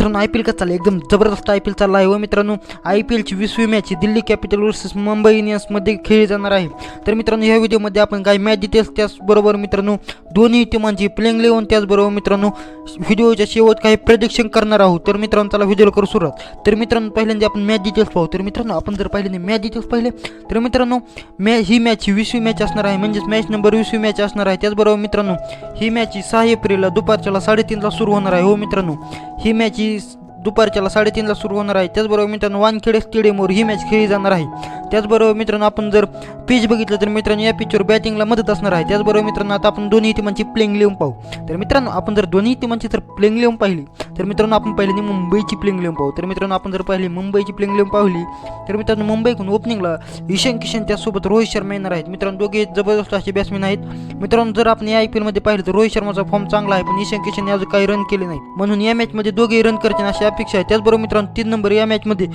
मित्रांनो IPL का चालला एकदम जबरदस्त IPL चालला आहे. व मित्रांनो IPLची 20वी match Delhi capital versus Mumbai इंडियन्समध्ये खेळली जाणार आहे. तर मित्रांनो ह्या व्हिडिओमध्ये आपण काही मॅच डिटेल्स त्याचबरोबर मित्रांनो दोन्ही टीमांची प्लेइंग 11 त्याचबरोबर मित्रांनो व्हिडिओच्या शेवट काही प्रेडिक्शन करणार आहोत. तर मित्रांनो चला व्हिडिओला करू सुरुवात. तर मित्रांनो पहिल्यांदा आपण मॅच डिटेल्स पाहू. तर मित्रांनो आपण जर पहिल्यांदा मॅच डिटेल्स पाहिले तर मित्रांनो ही मॅच 20वी मॅच असणार आहे, म्हणजेच मॅच नंबर 20वी मॅच असणार आहे. त्याचबरोबर मित्रांनो ही मॅच 6 एप्रिलला दुपारच्याला 3:30ला सुरू होणार आहे. हो मित्रांनो ही मॅच दुपारच्याला 3:30ला सुरू होणार आहे. त्याचबरोबर मित्रांनो वानखेडे स्टेडियमवर ही मॅच खेळली जाणार आहे. त्याचबरोबर मित्रांनो आपण जर पिच बघितलं तर मित्रांनो या पिचवर बॅटिंगला मदत असणार आहे. त्याचबरोबर मित्रांनो आता आपण दोन्ही टीमांची प्लेइंग 11 पाहू. तर मित्रांनो आपण जर दोन्ही टीमांची जर प्लेइंग 11 पाहिली तर मित्रांनो आपण पहिल्यांदा मुंबईची प्लेइंग 11 पाहू. तर मित्रांनो आपण जर पाहिली मुंबईची प्लेइंग 11 पाहिली तर मित्रांनो मुंबईकडून ओपनिंगला ईशान किशन त्यासोबत रोहित शर्मा येणार आहेत. मित्रांनो दोघे जबरदस्त असे बॅट्समॅन आहेत. मित्रांनो जर आपण या IPL मध्ये पाहिलं तर रोहित शर्माचा फॉर्म चांगला आहे, पण ईशान किशन अजून काही रन केले नाही, म्हणून या मॅचमध्ये दोघेही रन करतील अशी अपेक्षा आहे. त्याचबरोबर मित्रांनो 3 नंबर या मॅचमध्ये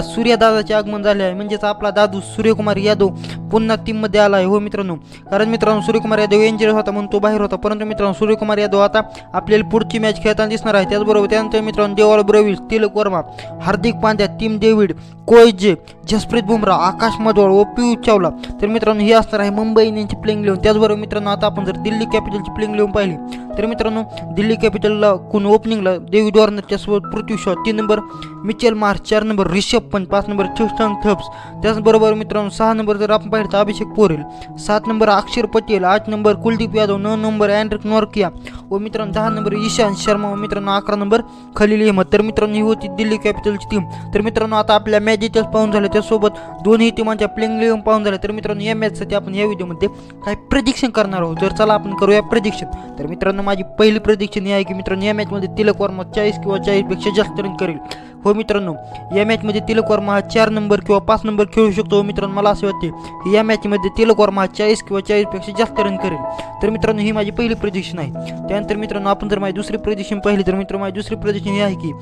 सूर्यदादाचे आगमन झाले आहे, म्हणजेच आपला दादू सूर्यकुमार यादव पुन्हा टीममध्ये आला आहे. हो मित्रांनो कारण मित्रांनो सूर्यकुमार यादव इंजर्ड होता म्हणून तो बाहेर होता, परंतु मित्रांनो सूर्यकुमार यादव आता आपल्याला पुढची मॅच खेळताना दिसणार आहे. त्याचबरोबर त्यानंतर मित्रांनो देवाळ ब्रेव्हिस, तिलक वर्मा, हार्दिक पांड्या, टीम डेव्हिड, कोहली, जसप्रीत बुमराह, आकाश मधवाळ व पियुष चावला. तर मित्रांनो ही असणार आहे मुंबई इंडियन्सची प्लेइंग 11. त्याचबरोबर मित्रांनो आता आपण जर दिल्ली कॅपिटलची प्लेइंग 11 पाहिली तर मित्रांनो दिल्ली कॅपिटलला कोण ओपनिंगला डेव्हिड वॉर्नर त्यासोबत Prithvi Shaw, 3 number Mitchell Marsh, 4 number Rishabh Pant, 5 number Tristan Stubbs. त्याचबरोबर मित्रांनो 6 नंबर जर आपण पाहिलं तर अभिषेक Porel, 7 number Axar Patel, 8 number Kuldeep Yadav, 9 number अँड्रिक नॉर्किया व मित्रांनो 10 नंबर ईशांत शर्मा व मित्रांनो 11 नंबर खलील अहमद. तर मित्रांनो ही होती दिल्ली कॅपिटलची टीम. तर मित्रांनो आता आपल्या मॅच डिटेल्स पाहून झाले, त्यासोबत दोन्ही टीमांच्या प्लेइंग 11 पाहून झाले. तर मित्रांनो या मॅचसाठी आपण या व्हिडिओमध्ये काही प्रेडिक्शन करणार आहोत. तर चला आपण करूया प्रेडिक्शन. तर मित्रांनो माझी पहिली प्रेडिक्शन ही आहे की मित्रांनो या मॅचमध्ये तिलक वर्मा 40 किंवा 40पेक्षा जास्त रन करेल. हो मित्रांनो या मॅचमध्ये तिलक वर्मा हा 4 नंबर किंवा 5 नंबर खेळू शकतो. हो मित्रांनो मला असे वाटते की या मॅचमध्ये तिलक वर्मा 40 किंवा 40पेक्षा जास्त रन करेल. तर मित्रांनो ही माझी पहिली प्रेडिक्शन आहे. त्यानंतर मित्रांनो आपण जर माझी दुसरी प्रेडिक्शन पाहिली तर मित्रांनो माझी दुसरी प्रेडिक्शन ही आहे की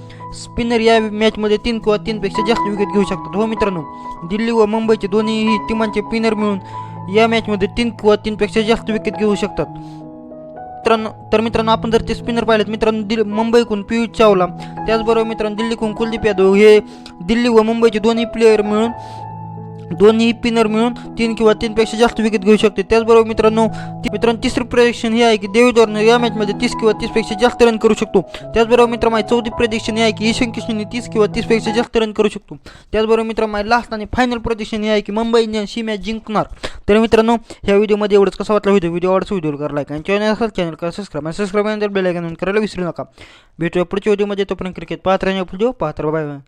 स्पिनर या मॅचमध्ये 3 किंवा 3पेक्षा जास्त विकेट घेऊ शकतात. हो मित्रांनो दिल्ली व मुंबईचे दोन्ही टीमांचे स्पिनर मिळून या मॅचमध्ये 3 किंवा 3पेक्षा जास्त विकेट घेऊ शकतात. तर मित्रांनो आपण जर ते स्पिनर पाहिलेत मित्रांनो मुंबईकडून पियुष चावला, त्याचबरोबर मित्रांनो दिल्लीकडून कुलदीप यादव, हे दिल्ली व मुंबईचे दोन्ही स्पिनर मिळून 3 किंवा 3पेक्षा जास्त विकेट घेऊ शकते. त्याचबरोबर मित्रांनो तिसरी प्रेडिक्शन ही आहे की डेव्हिड वॉर्नर या मॅचमध्ये 30 किंवा 30पेक्षा जास्त रन करू शकतो. त्याचबरोबर मित्रांनो माझी चौथी प्रेडिक्शन ही आहे की ईशान किशनने 30 किंवा 30पेक्षा जास्त रन करू शकतो. त्याचबरोबर मित्रांनो माझी लास्ट आणि फायनल प्रेडिक्शन ही आहे की मुंबई इंडियन्स ही मॅच जिंकणार. तर मित्रांनो ह्या व्हिडिओमध्ये एवढंच. कसा वाटला व्हिडिओ आवडला व्हिडिओ करा लाईक आणि चॅनल करा सबस्क्राईब आणि बेल आयकॉन करायला विसरू नका. भेटूया पुढच्या व्हिडिओमध्ये. तोपर्यंत क्रिकेट पाहत राहण्यापूर्वी पाहत राहा. Bye bye.